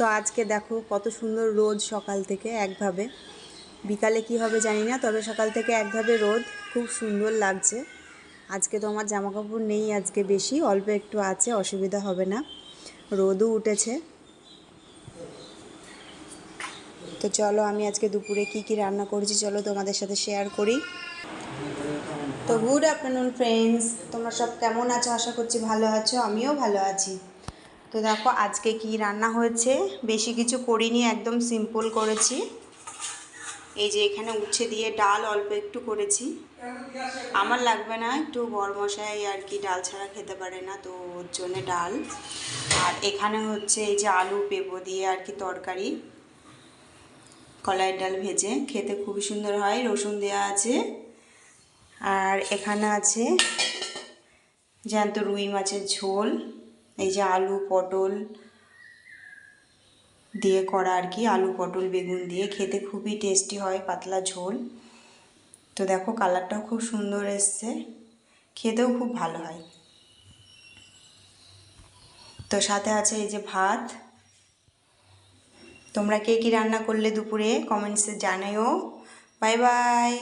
তো আজকে দেখো কত সুন্দর রোদ সকাল থেকে একভাবে, বিকালে কি হবে জানি না, তবে সকাল থেকে একভাবে রোদ, খুব সুন্দর লাগছে। আজকে তো আমার জামা কাপড় নেই, আজকে বেশি অল্প একটু আছে, অসুবিধা হবে না। রোদও উঠেছে। তো চলো আমি আজকে দুপুরে কি কি রান্না করেছি চলো তোমাদের সাথে শেয়ার করি। তো গুড আফটারনুন ফ্রেন্ডস, তোমরা সব কেমন আছো? আশা করছি ভালো আছো, আমিও ভালো আছি। তো দেখো আজকে কি রান্না হয়েছে, বেশি কিছু করিনি, একদম সিম্পল করেছি। এই যে এখানে উচ্ছে দিয়ে ডাল অল্প একটু করেছি, আমার লাগবে না, একটু বরমশাই আর কি ডাল ছাড়া খেতে পারে না, তো ওর জন্য ডাল। আর এখানে হচ্ছে এই যে আলু পেঁপো দিয়ে আর কি তরকারি, কলাইয়ের ডাল ভেজে খেতে খুবই সুন্দর হয়, রসুন দেওয়া আছে। আর এখানে আছে জ্যান্ত রুই মাছের ঝোল, এই যে আলু পটল দিয়ে করা আর কি, আলু পটল বেগুন দিয়ে খেতে খুবই টেস্টি হয়, পাতলা ঝোল। তো দেখো কালারটাও খুব সুন্দর এসছে, খেতেও খুব ভালো হয়। তো সাথে আছে এই যে ভাত। তোমরা কে কী রান্না করলে দুপুরে কমেন্টসে জানাও। Bye bye.